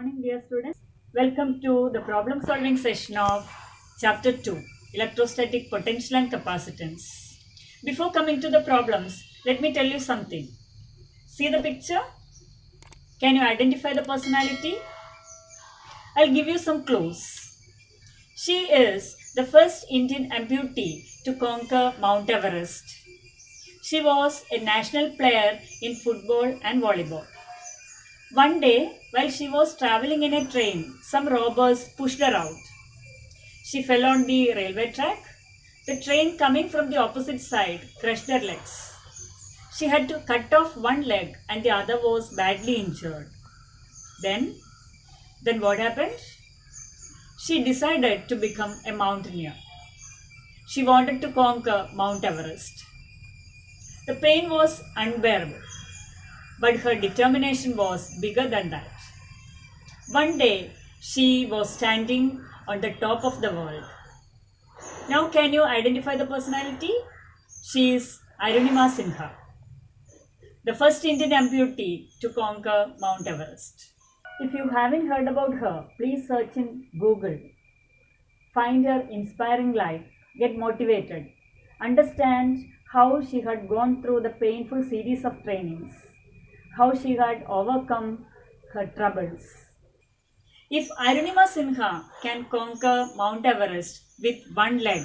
Morning, dear students. Welcome to the problem solving session of chapter 2, electrostatic potential and capacitance. Before coming to the problems, let me tell you something. See the picture? Can you identify the personality? I'll give you some clues. She is the first Indian amputee to conquer Mount Everest. She was a national player in football and volleyball. One day, while she was traveling in a train, some robbers pushed her out. She fell on the railway track. The train coming from the opposite side crushed her legs. She had to cut off one leg and the other was badly injured. Then what happened? She decided to become a mountaineer. She wanted to conquer Mount Everest. The pain was unbearable, but her determination was bigger than that. One day, she was standing on the top of the world. Now, can you identify the personality? She is Arunima Sinha, the first Indian amputee to conquer Mount Everest. If you haven't heard about her, please search in Google. Find her inspiring life, get motivated, understand how she had gone through the painful series of trainings, how she had overcome her troubles. If Arunima Sinha can conquer Mount Everest with one leg,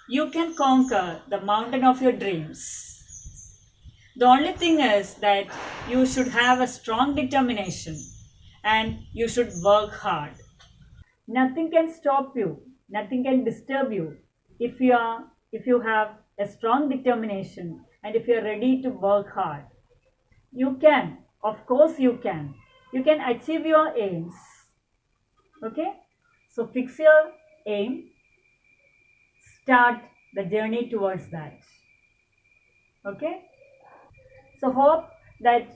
you can conquer the mountain of your dreams. The only thing is that you should have a strong determination and you should work hard. Nothing can stop you, nothing can disturb you if you have a strong determination and if you are ready to work hard. You can, of course you can. You can achieve your aims. Okay? So fix your aim. Start the journey towards that. Okay? So hope that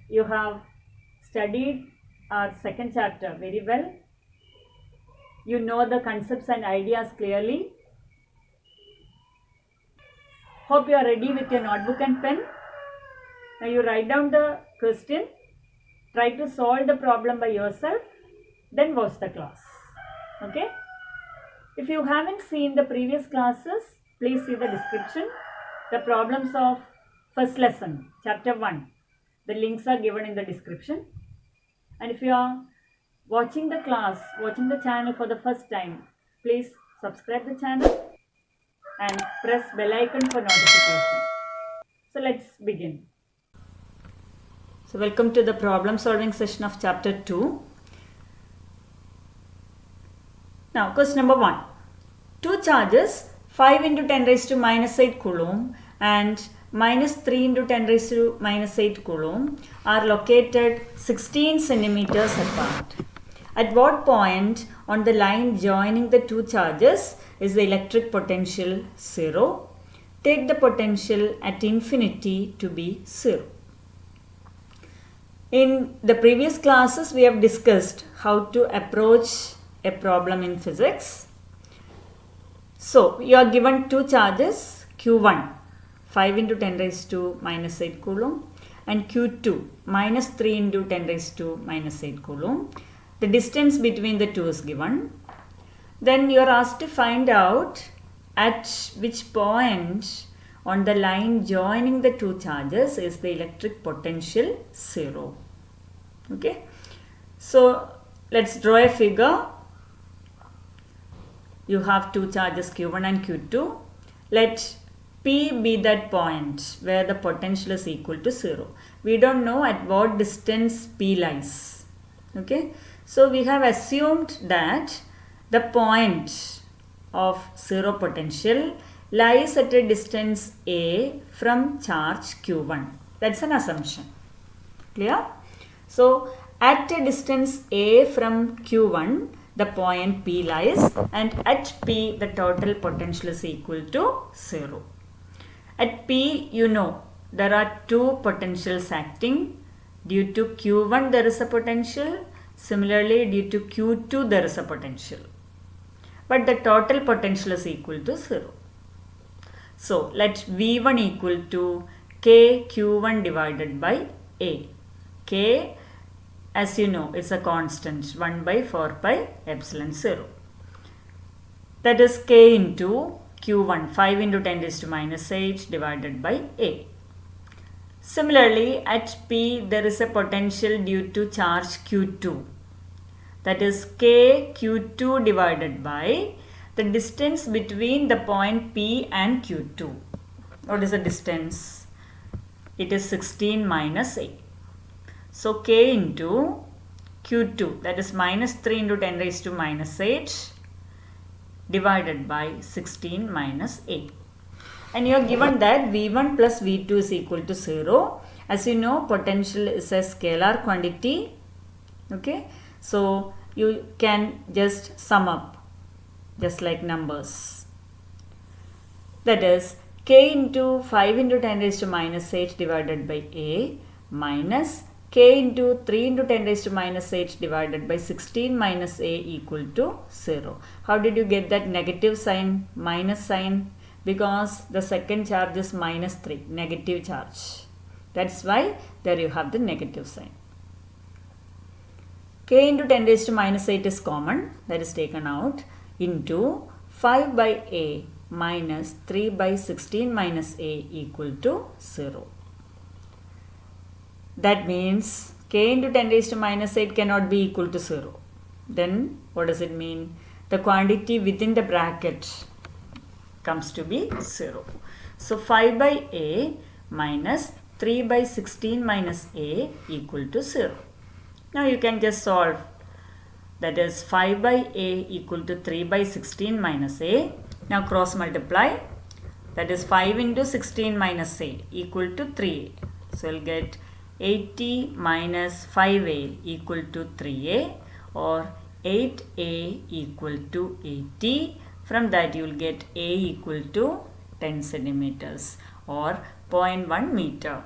you have studied our second chapter very well. You know the concepts and ideas clearly. Hope you are ready with your notebook and pen. Now you write down the question, try to solve the problem by yourself, then watch the class. Okay? If you haven't seen the previous classes, please see the description. The problems of first lesson, chapter 1. The links are given in the description. And if you are watching the class, watching the channel for the first time, please subscribe the channel and press bell icon for notification. So let's begin. So welcome to the problem solving session of chapter 2. Now question number 1. Two charges 5 into 10 raised to minus 8 coulomb and minus 3 into 10 raised to minus 8 coulomb are located 16 centimeters apart. At what point on the line joining the two charges is the electric potential 0? Take the potential at infinity to be 0. In the previous classes, we have discussed how to approach a problem in physics. So, you are given two charges, Q1, 5 into 10 raised to minus 8 coulomb, and Q2, minus 3 into 10 raised to minus 8 coulomb. The distance between the two is given. Then you are asked to find out at which point on the line joining the two charges is the electric potential 0. Okay. So, let's draw a figure. You have two charges Q1 and Q2. Let P be that point where the potential is equal to 0. We don't know at what distance P lies. Okay. So, we have assumed that the point of 0 potential lies at a distance A from charge Q1. That's an assumption. Clear? So, at a distance A from Q1, the point P lies, and at P the total potential is equal to 0. At P, you know, there are two potentials acting. Due to Q1 there is a potential. Similarly, due to Q2 there is a potential. But the total potential is equal to 0. So, let V1 equal to K Q1 divided by A. K as you know, it's a constant 1 by 4 pi epsilon 0. That is k into q1, 5 into 10 raised to minus 8 divided by A. Similarly, at P there is a potential due to charge q2. That is k q2 divided by the distance between the point P and q2. What is the distance? It is 16 minus A. So k into q2, that is minus 3 into 10 raised to minus 8 divided by 16 minus A. And you are given that V1 plus V2 is equal to 0. As you know, potential is a scalar quantity. Okay. So you can just sum up just like numbers. That is k into 5 into 10 raised to minus 8 divided by A minus k into 3 into 10 raised to minus 8 divided by 16 minus A equal to 0. How did you get that negative sign, minus sign? Because the second charge is minus 3, negative charge. That's why there you have the negative sign. K into 10 raised to minus 8 is common, that is taken out, into 5 by A minus 3 by 16 minus A equal to 0. That means k into 10 raised to minus 8 cannot be equal to 0. Then what does it mean? The quantity within the bracket comes to be 0. So 5 by A minus 3 by 16 minus A equal to 0. Now you can just solve. That is 5 by A equal to 3 by 16 minus A. Now cross multiply. That is 5 into 16 minus A equal to 3A. So you'll get 80 minus 5A equal to 3A, or 8A equal to 80. From that you will get A equal to 10 centimeters or 0.1 meter.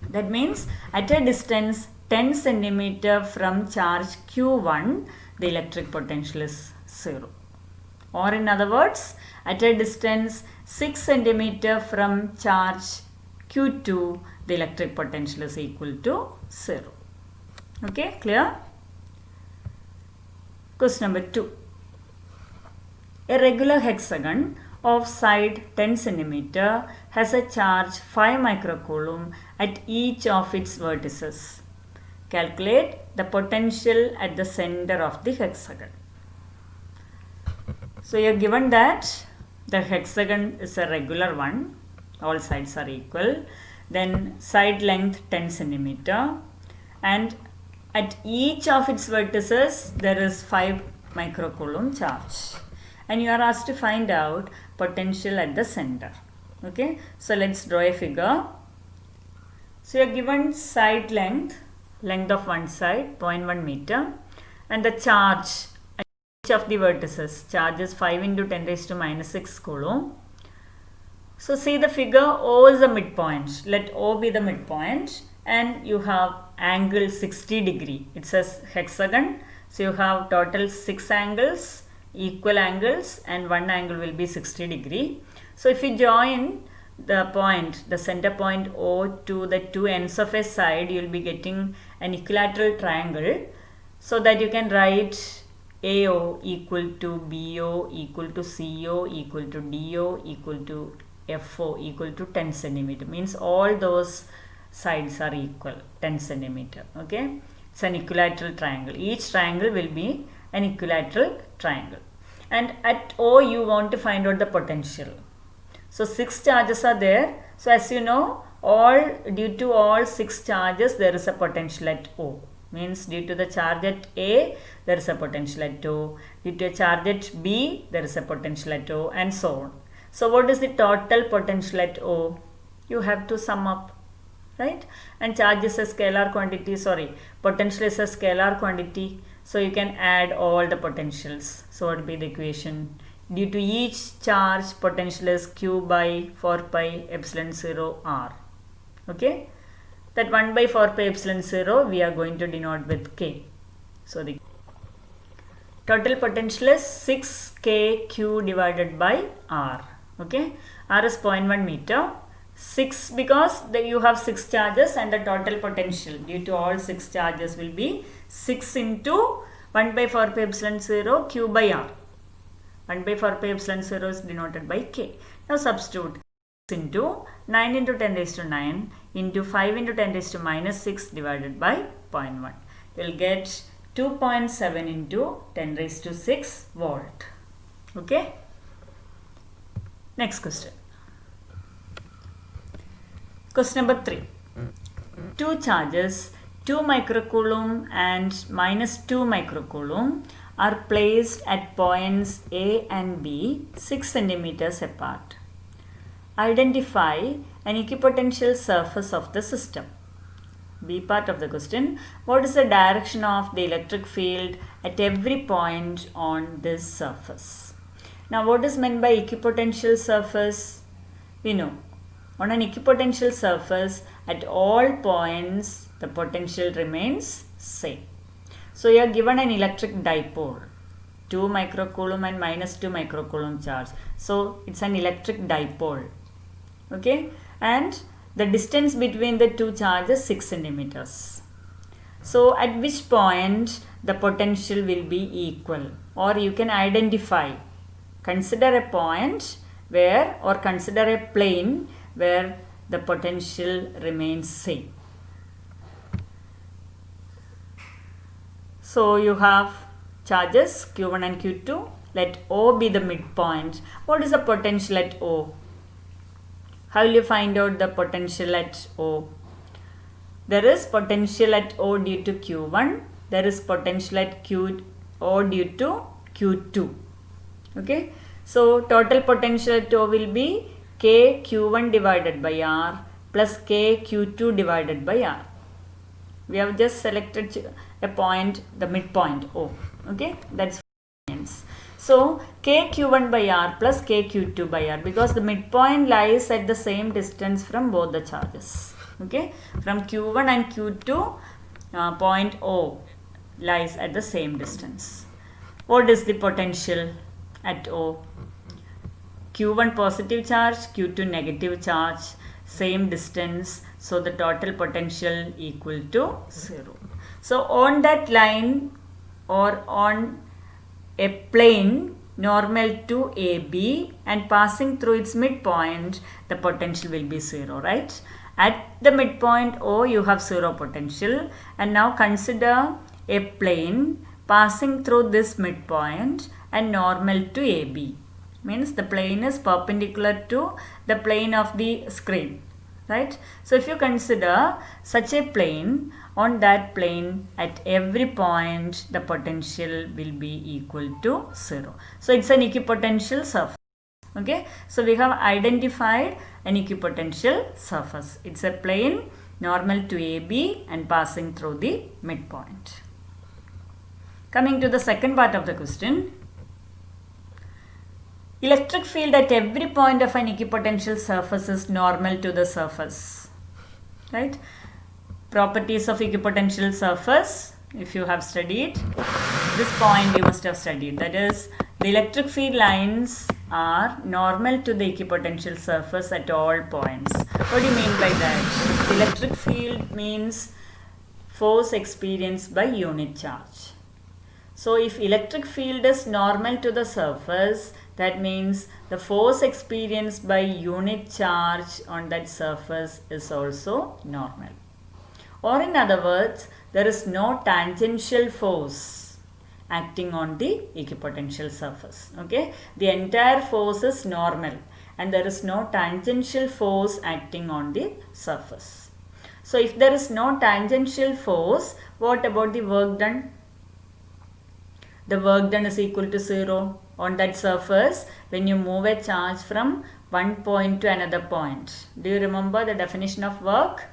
That means at a distance 10 centimeter from charge Q1, the electric potential is 0. Or in other words, at a distance 6 centimeter from charge Q2, the electric potential is equal to 0. Okay, clear? Question number 2. A regular hexagon of side 10 cm has a charge 5 microcoulomb at each of its vertices. Calculate the potential at the center of the hexagon. So you are given that the hexagon is a regular one, all sides are equal, then side length 10 cm, and at each of its vertices there is 5 microcoulomb charge, and you are asked to find out potential at the center. Okay, so let's draw a figure. So you are given side length of one side 0.1 meter, and the charge at each of the vertices, charge is 5 into 10 raised to minus 6 coulomb. So see the figure, O is the midpoint. Let O be the midpoint, and you have angle 60 degree. It says hexagon, so you have total 6 angles, equal angles, and one angle will be 60 degree. So if you join the point, the center point O to the two ends of a side, you will be getting an equilateral triangle, so that you can write AO equal to BO equal to CO equal to DO equal to FO equal to 10 centimeter. Means all those sides are equal, 10 centimeter. Okay, it's an equilateral triangle. Each triangle will be an equilateral triangle, and at O you want to find out the potential. So 6 charges are there. So as you know, due to all 6 charges there is a potential at O. Means due to the charge at A there is a potential at O, due to a charge at B there is a potential at O, and so on. So what is the total potential at O? You have to sum up, right? And charge is a scalar quantity, potential is a scalar quantity. So you can add all the potentials. So what will be the equation? Due to each charge, potential is Q by 4 pi epsilon 0 R. Okay? That 1 by 4 pi epsilon 0 we are going to denote with K. So the total potential is 6KQ divided by R. Okay? R is 0.1 meter. 6 because you have 6 charges and the total potential due to all 6 charges will be 6 into 1 by 4 pi epsilon 0 q by r. 1 by 4 pi epsilon 0 is denoted by k. Now substitute 6 into 9 into 10 raised to 9 into 5 into 10 raised to minus 6 divided by 0.1. You will get 2.7 into 10 raised to 6 volt. Okay. Next question. Question number 3. Two charges 2 microcoulomb and minus 2 microcoulomb are placed at points A and B 6 centimeters apart. Identify an equipotential surface of the system. B part of the question. What is the direction of the electric field at every point on this surface? Now what is meant by equipotential surface? We know on an equipotential surface at all points the potential remains same. So you are given an electric dipole 2 microcoulomb and minus 2 microcoulomb charge. So it's an electric dipole. Okay, and the distance between the two charges 6 centimeters. So at which point the potential will be equal, or you can identify, consider a point where, or consider a plane where the potential remains same. So you have charges Q1 and Q2. Let O be the midpoint. What is the potential at O? How will you find out the potential at O? There is potential at O due to Q1. There is potential at O due to Q2. Okay. So total potential at O will be K Q1 divided by R plus K Q2 divided by R. We have just selected a point, the midpoint O. Okay. That's so K Q1 by R plus K Q2 by R, because the midpoint lies at the same distance from both the charges. Okay, from Q1 and Q2, point O lies at the same distance. What is the potential at O? Q1 positive charge, Q2 negative charge, same distance, so the total potential equal to 0. So on that line or on a plane normal to AB and passing through its midpoint, the potential will be 0, right? At the midpoint O, you have 0 potential, and now consider a plane passing through this midpoint and normal to AB. Means the plane is perpendicular to the plane of the screen, right? So if you consider such a plane, on that plane at every point the potential will be equal to 0. So it's an equipotential surface. Okay, so we have identified an equipotential surface. It's a plane normal to AB and passing through the midpoint. Coming to the second part of the question. Electric field at every point of an equipotential surface is normal to the surface, right? Properties of equipotential surface, if you have studied, this point you must have studied. That is, the electric field lines are normal to the equipotential surface at all points. What do you mean by that? The electric field means force experienced by unit charge. So if electric field is normal to the surface, that means the force experienced by unit charge on that surface is also normal. Or in other words, there is no tangential force acting on the equipotential surface. Okay, the entire force is normal and there is no tangential force acting on the surface. So if there is no tangential force, what about the work done? The work done is equal to 0 on that surface when you move a charge from one point to another point. Do you remember the definition of work?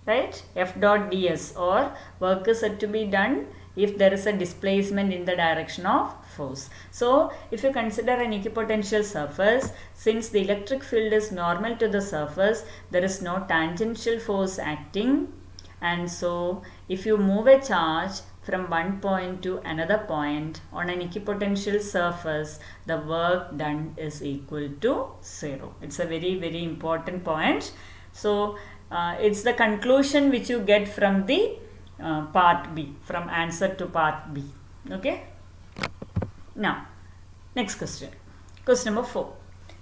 Right? F dot ds, or work is said to be done if there is a displacement in the direction of force. So if you consider an equipotential surface, since the electric field is normal to the surface, there is no tangential force acting, and so if you move a charge from one point to another point on an equipotential surface, the work done is equal to 0. It's a very, very important point. So, it's the conclusion which you get from the part B, from answer to part B. Okay. Now, next question. Question number 4.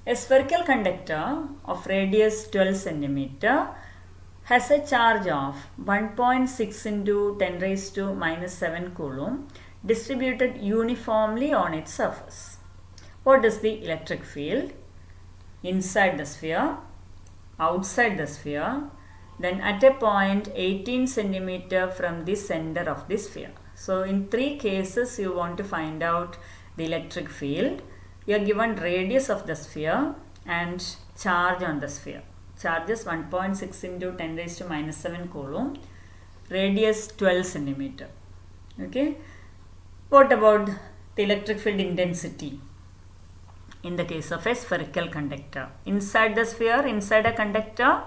A spherical conductor of radius 12 centimeter has a charge of 1.6 into 10 raised to minus 7 coulomb distributed uniformly on its surface. What is the electric field inside the sphere, outside the sphere, then at a point 18 centimeter from the center of the sphere? So, in 3 cases you want to find out the electric field. You are given radius of the sphere and charge on the sphere. Charge is 1.6 into 10 raised to minus 7 coulomb. Radius 12 centimeter. Okay. What about the electric field intensity in the case of a spherical conductor? Inside the sphere, inside a conductor,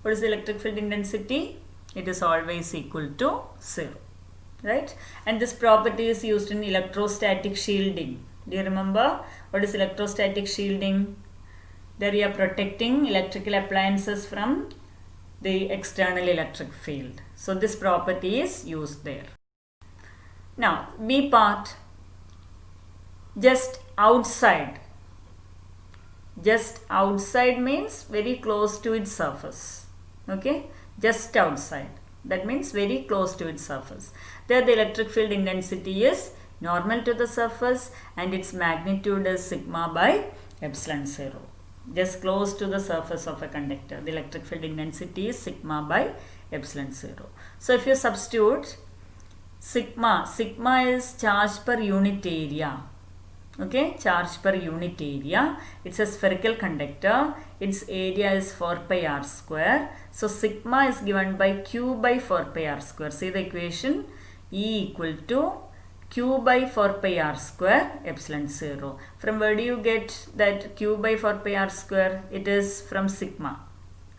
what is the electric field intensity? It is always equal to 0. Right? And this property is used in electrostatic shielding. Do you remember what is electrostatic shielding? There you are protecting electrical appliances from the external electric field. So this property is used there. Now B part, just outside. Just outside means very close to its surface. Okay, just outside. That means very close to its surface. There the electric field intensity is normal to the surface and its magnitude is sigma by epsilon 0. Just close to the surface of a conductor, the electric field intensity is sigma by epsilon 0. So if you substitute sigma is charge per unit area. Okay, charge per unit area. It's a spherical conductor. Its area is 4 pi r square. So sigma is given by Q by 4 pi r square. See the equation, E equal to Q by 4 pi r square epsilon 0. From where do you get that Q by 4 pi r square? It is from sigma.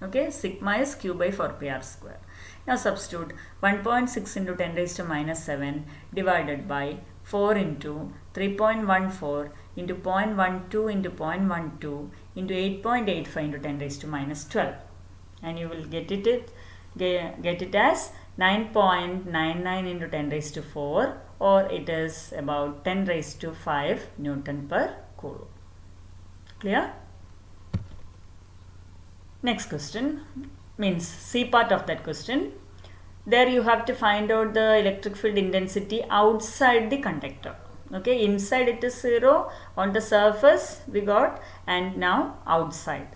Okay, sigma is Q by 4 pi r square. Now substitute 1.6 into 10 raised to minus 7 divided by 4 into 3.14 into 0.12 into 0.12 into 8.85 into 10 raised to minus 12. And you will get it as 9.99 into 10 raised to 4, or it is about 10 raised to 5 Newton per coulomb. Clear? Next question means C part of that question. There you have to find out the electric field intensity outside the conductor. Okay, inside it is 0, on the surface we got, and now outside.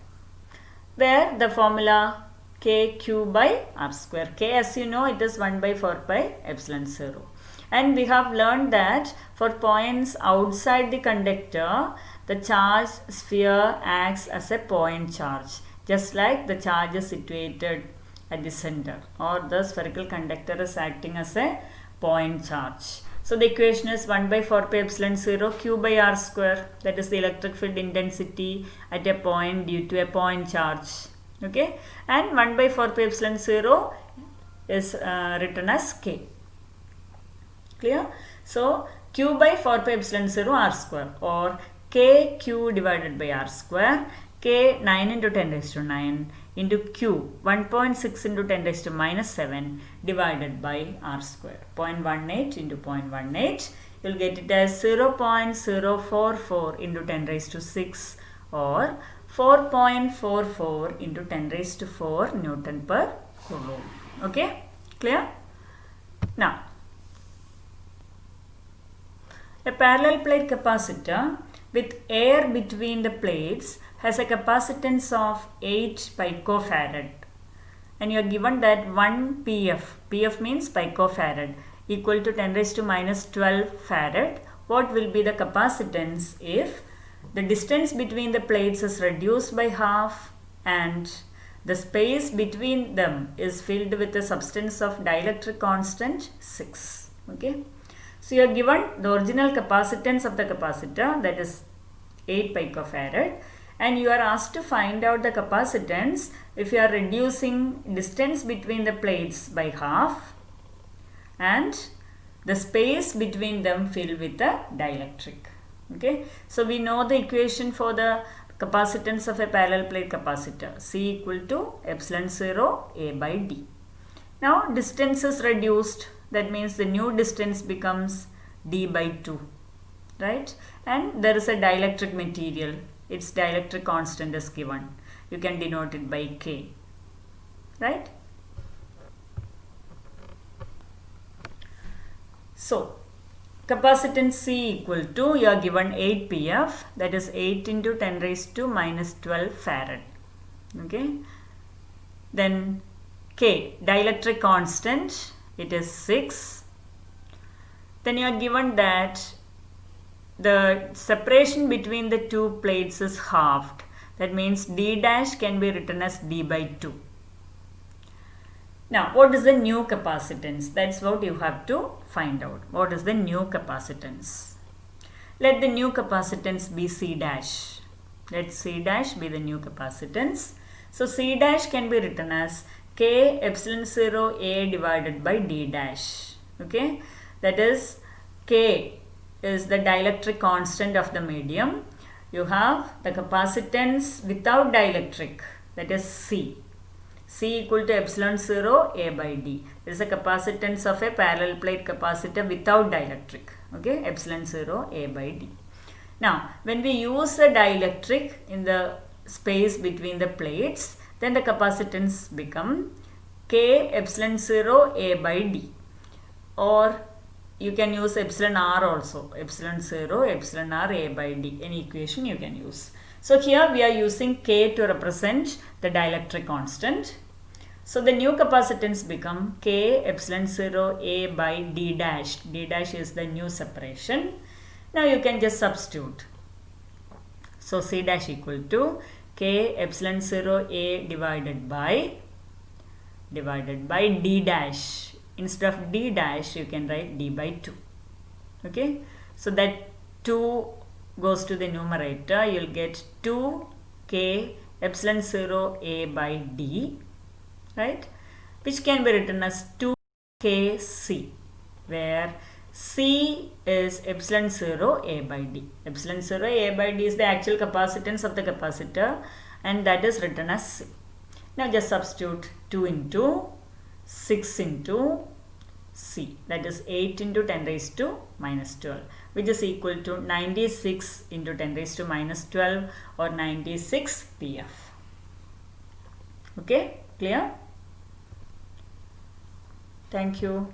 Where the formula KQ by R square. K, as you know, it is 1 by 4 pi epsilon 0. And we have learned that for points outside the conductor, the charged sphere acts as a point charge, just like the charge is situated at the center, or the spherical conductor is acting as a point charge. So the equation is 1 by 4 pi epsilon 0 Q by R square. That is the electric field intensity at a point due to a point charge. Okay, and 1 by 4 pi epsilon 0 is written as K. Clear? So Q by 4 pi epsilon 0 R square, or KQ divided by R square. K 9 into 10 raised to 9 into Q 1.6 into 10 raised to minus 7 divided by R square. 0.18 into 0.18. You will get it as 0.044 into 10 raised to 6, or 4.44 into 10 raised to 4 Newton per coulomb. Okay, clear? Now, a parallel plate capacitor with air between the plates has a capacitance of 8 picofarad, and you are given that 1 PF means picofarad, equal to 10 raised to minus 12 farad. What will be the capacitance if the distance between the plates is reduced by half and the space between them is filled with a substance of dielectric constant 6? Okay, so you are given the original capacitance of the capacitor, that is 8 picofarad, and you are asked to find out the capacitance if you are reducing distance between the plates by half and the space between them filled with a dielectric. Okay, so we know the equation for the capacitance of a parallel plate capacitor, C equal to epsilon 0 A by D. Now distance is reduced, that means the new distance becomes D by 2, right? And there is a dielectric material, its dielectric constant is given. You can denote it by K, right? So capacitance C equal to, you are given 8 pf, that is 8 into 10 raised to minus 12 farad. Okay, then K, dielectric constant, it is 6. Then you are given that the separation between the two plates is halved, that means D dash can be written as D by 2. Now, what is the new capacitance? That's what you have to find out. What is the new capacitance? Let the new capacitance be C dash. Let C dash be the new capacitance. So, C dash can be written as K epsilon 0 A divided by D dash. Okay, that is K is the dielectric constant of the medium. You have the capacitance without dielectric, that is C. C equal to epsilon 0 A by D. This is the capacitance of a parallel plate capacitor without dielectric. Okay, epsilon 0 A by D. Now, when we use a dielectric in the space between the plates, then the capacitance become K epsilon 0 A by D. Or you can use epsilon R also. Epsilon 0 epsilon R A by D. Any equation you can use. So here we are using K to represent the dielectric constant. So the new capacitance become K epsilon 0 A by D dash. D dash is the new separation. Now you can just substitute. So C dash equal to K epsilon 0 A divided by D dash. Instead of D dash you can write D by 2. Okay. So that 2 goes to the numerator, you will get 2K epsilon 0 A by D, right, which can be written as 2KC, where C is epsilon 0 A by D. Epsilon 0 A by D is the actual capacitance of the capacitor, and that is written as C. Now just substitute 2 into 6 into C, that is 8 into 10 raised to minus 12, which is equal to 96 into 10 raised to minus 12 or 96 pf. Okay, clear? Thank you.